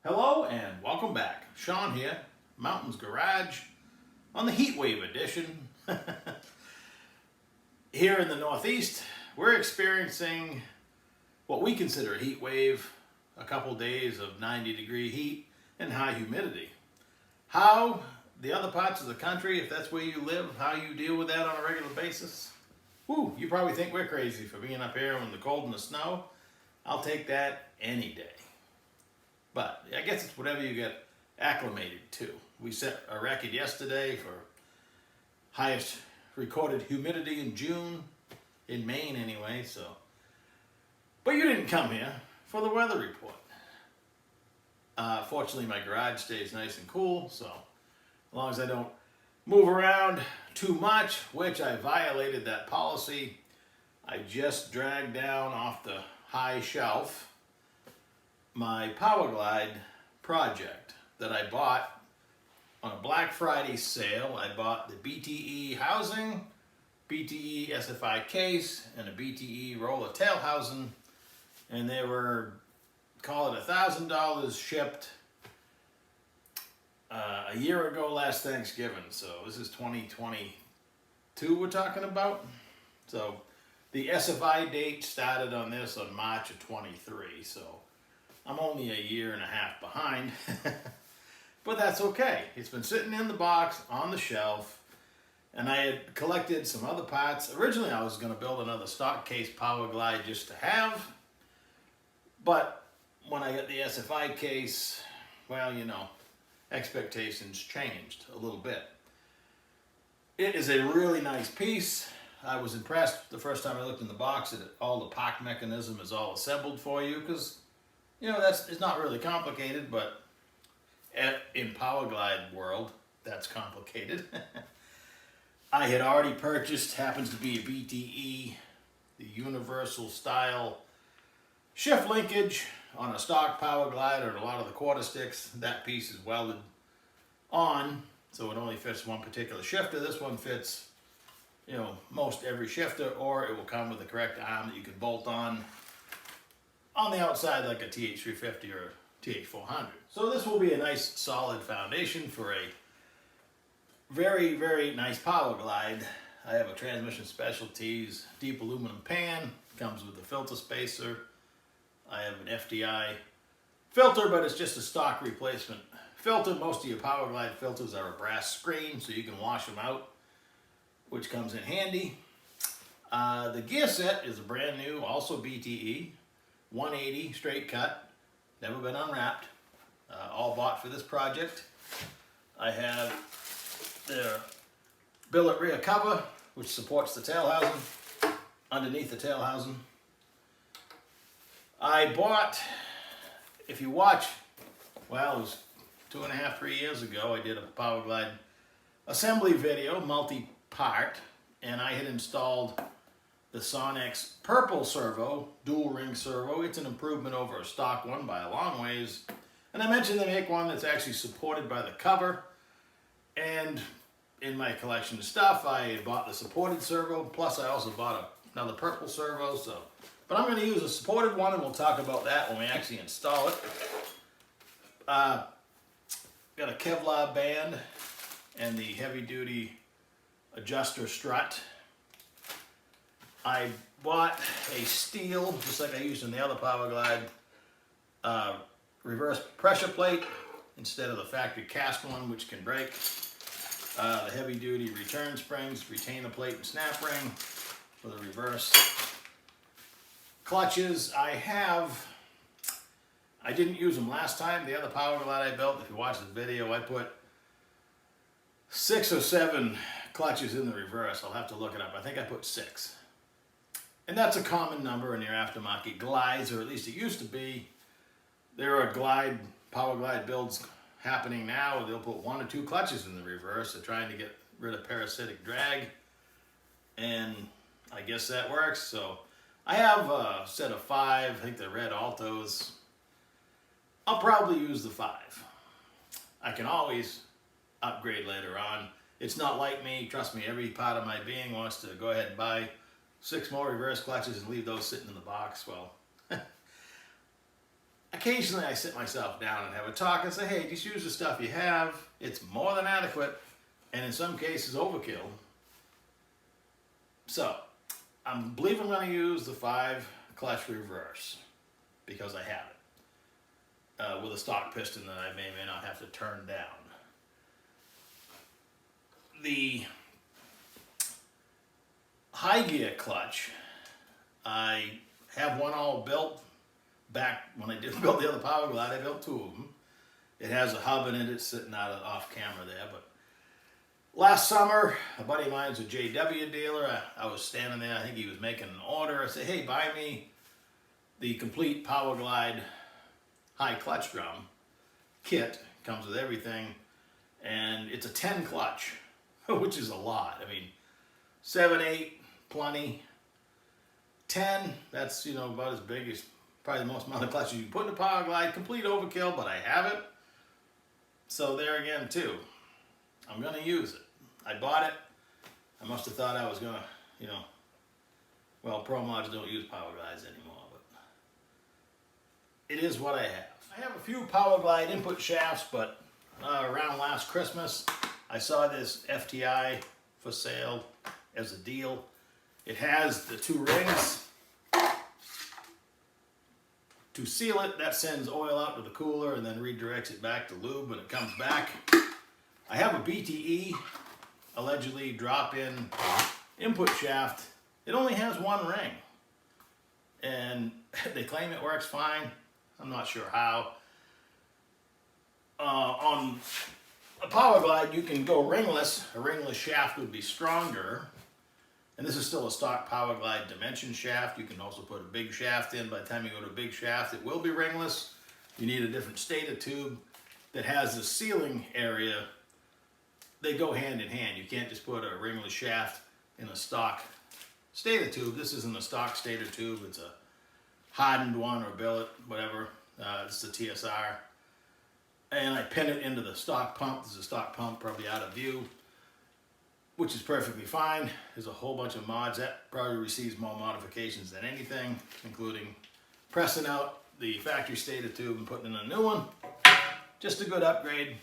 Hello and welcome back. Sean here, Mountains Garage, on the Heat Wave edition. Here in the Northeast, we're experiencing what we consider a heat wave, a couple days of 90-degree heat and high humidity. How the other parts of the country, if that's where you live, how you deal with that on a regular basis? Whew, you probably think we're crazy for being up here in the cold and the snow. I'll take that any day. But I guess it's whatever you get acclimated to. We set a record yesterday for highest recorded humidity in June, in Maine anyway, so. But you didn't come here for the weather report. Fortunately, my garage stays nice and cool, so as long as I don't move around too much, which I violated that policy, I just dragged down off the high shelf my Powerglide project that I bought on a Black Friday sale. I bought the BTE housing, BTE SFI case, and a BTE roller tail housing, and they were, call it $1,000 shipped a year ago last Thanksgiving. So this is 2022 we're talking about. So the SFI date started on this on March of 23, so I'm only a year and a half behind, but that's okay. It's been sitting in the box on the shelf, and I had collected some other parts. Originally, I was going to build another stock case Powerglide just to have, but when I got the SFI case, well, you know, expectations changed a little bit. It is a really nice piece. I was impressed the first time I looked in the box that all the park mechanism is all assembled for you, because you know, it's not really complicated, but in Powerglide world, that's complicated. I had already purchased, happens to be a BTE, the universal style shift linkage on a stock Powerglide or a lot of the quarter sticks. That piece is welded on, so it only fits one particular shifter. This one fits, you know, most every shifter, or it will come with the correct arm that you can bolt on the outside like a TH350 or a TH400. So this will be a nice solid foundation for a very, very nice Powerglide. I have a Transmission Specialties deep aluminum pan, comes with a filter spacer. I have an FDI filter, but it's just a stock replacement filter. Most of your Powerglide filters are a brass screen, so you can wash them out, which comes in handy. The gear set is a brand new, also BTE. 180 straight cut, never been unwrapped, all bought for this project. I have the billet rear cover, which supports the tail housing, underneath the tail housing. I bought, if you watch, well, it was 2.5, 3 years ago, I did a Powerglide assembly video, multi-part, and I had installed the Sonex purple servo, dual ring servo. It's an improvement over a stock one by a long ways. And I mentioned they make one that's actually supported by the cover. And in my collection of stuff, I bought the supported servo, plus I also bought another purple servo. But I'm going to use a supported one, and we'll talk about that when we actually install it. Got a Kevlar band and the heavy-duty adjuster strut. I bought a steel, just like I used in the other Powerglide, reverse pressure plate instead of the factory cast one, which can break. The heavy duty return springs retain the plate and snap ring for the reverse. Clutches I didn't use them last time. The other Powerglide I built, if you watch the video, I put 6 or 7 clutches in the reverse. I'll have to look it up. I think I put 6. And that's a common number in your aftermarket glides, or at least it used to be. There are Powerglide builds happening now. They'll put 1 or 2 clutches in the reverse. They're trying to get rid of parasitic drag. And I guess that works. So I have a set of 5, I think they're red Altos. I'll probably use the 5. I can always upgrade later on. It's not like me. Trust me, every part of my being wants to go ahead and buy 6 more reverse clutches and leave those sitting in the box. Well, occasionally I sit myself down and have a talk and say, hey, just use the stuff you have. It's more than adequate, and in some cases overkill. So, I believe I'm going to use the 5 clutch reverse because I have it with a stock piston that I may or may not have to turn down. The high gear clutch, I have one all built. Back when I did build the other Powerglide, I built 2 of them. It has a hub in it. It's sitting out off camera there. But last summer, a buddy of mine was a JW dealer. I was standing there. I think he was making an order. I said, hey, buy me the complete Powerglide high clutch drum kit. Comes with everything. And it's a 10 clutch, which is a lot. I mean, 7, 8, plenty. 10, that's, you know, about as big as probably the most amount of clutches you can put in a Powerglide. Complete overkill, but I have it. So there again, too. I'm going to use it. I bought it. I must have thought I was going to, you know, well, pro mods don't use Powerglides anymore, but it is what I have. I have a few Powerglide input shafts, but around last Christmas, I saw this FTI for sale as a deal. It has the 2 rings. To seal it, that sends oil out to the cooler and then redirects it back to lube when it comes back. I have a BTE, allegedly drop-in input shaft. It only has 1 ring. And they claim it works fine. I'm not sure how. On a Powerglide, you can go ringless. A ringless shaft would be stronger. And this is still a stock Powerglide dimension shaft. You can also put a big shaft in. By the time you go to a big shaft, it will be ringless. You need a different stator tube that has the sealing area. They go hand in hand. You can't just put a ringless shaft in a stock stator tube. This isn't a stock stator tube. It's a hardened one or billet, whatever. It's the TSR. And I pin it into the stock pump. This is a stock pump, probably out of view, which is perfectly fine. There's a whole bunch of mods. That probably receives more modifications than anything, including pressing out the factory stator tube and putting in a new one. Just a good upgrade.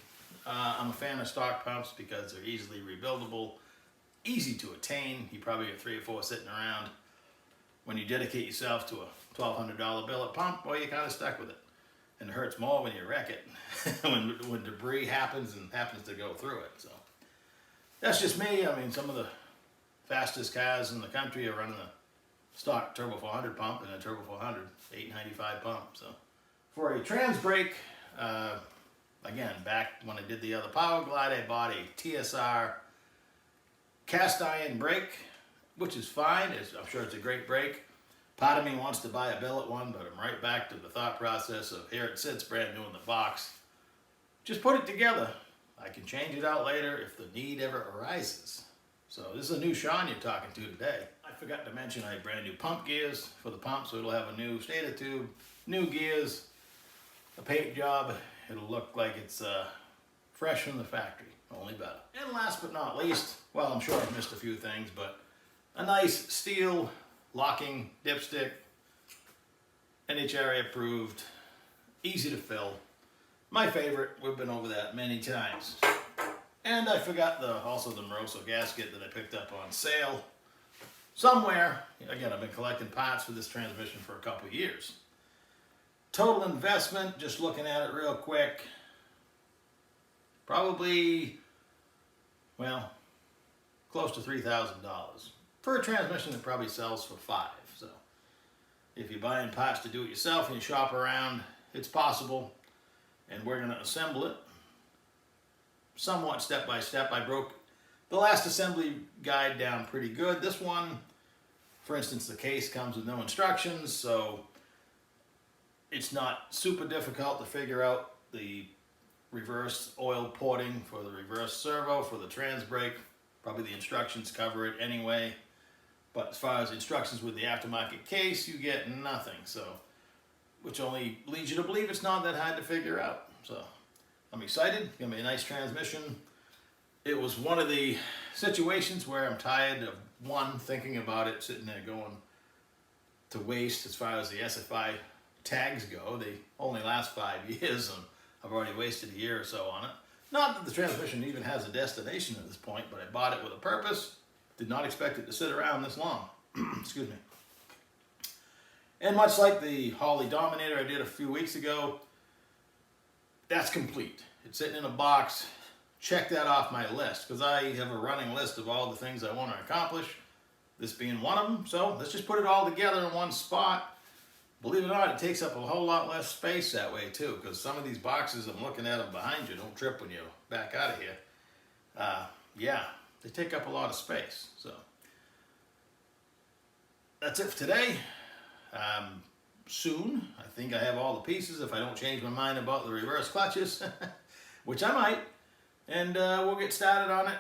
I'm a fan of stock pumps because they're easily rebuildable, easy to attain. You probably have 3 or 4 sitting around. When you dedicate yourself to a $1,200 billet pump, well, you're kind of stuck with it. And it hurts more when you wreck it, when debris happens and happens to go through it. So that's just me. I mean, some of the fastest cars in the country are running a stock Turbo 400 pump and a Turbo 400 895 pump. So for a trans brake, again, back when I did the other Powerglide, I bought a TSR cast iron brake, which is fine. I'm sure it's a great brake. Part of me wants to buy a billet one, but I'm right back to the thought process of here it sits brand new in the box. Just put it together. I can change it out later if the need ever arises. So this is a new Sean you're talking to today. I forgot to mention I have brand new pump gears for the pump, so it'll have a new stator tube, new gears, a paint job. It'll look like it's fresh from the factory, only better. And last but not least, well, I'm sure I've missed a few things, but a nice steel locking dipstick, NHRA approved, easy to fill. My favorite, we've been over that many times. And I forgot also the Moroso gasket that I picked up on sale somewhere. Again, I've been collecting parts for this transmission for a couple of years. Total investment, just looking at it real quick, probably, well, close to $3,000. For a transmission that probably sells for $5,000. So if you're buying parts to do it yourself and you shop around, it's possible. And we're going to assemble it somewhat step by step. I broke the last assembly guide down pretty good. This one, for instance, the case comes with no instructions, so it's not super difficult to figure out the reverse oil porting for the reverse servo, for the trans brake. Probably the instructions cover it anyway. But as far as instructions with the aftermarket case, you get nothing. So, which only leads you to believe it's not that hard to figure out. So I'm excited. It's going to be a nice transmission. It was one of the situations where I'm tired of, one, thinking about it, sitting there going to waste as far as the SFI tags go, they only last 5 years, and I've already wasted a year or so on it. Not that the transmission even has a destination at this point, but I bought it with a purpose. Did not expect it to sit around this long. Excuse me. And much like the Holly Dominator I did a few weeks ago, that's complete. It's sitting in a box. Check that off my list, because I have a running list of all the things I want to accomplish, this being one of them. So let's just put it all together in one spot. Believe it or not, it takes up a whole lot less space that way too, because some of these boxes, I'm looking at them behind you, don't trip when you back out of here. Yeah, they take up a lot of space. So that's it for today. Soon, I think I have all the pieces if I don't change my mind about the reverse clutches, which I might, and we'll get started on it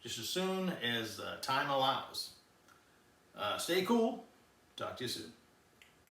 just as soon as time allows. Stay cool. Talk to you soon.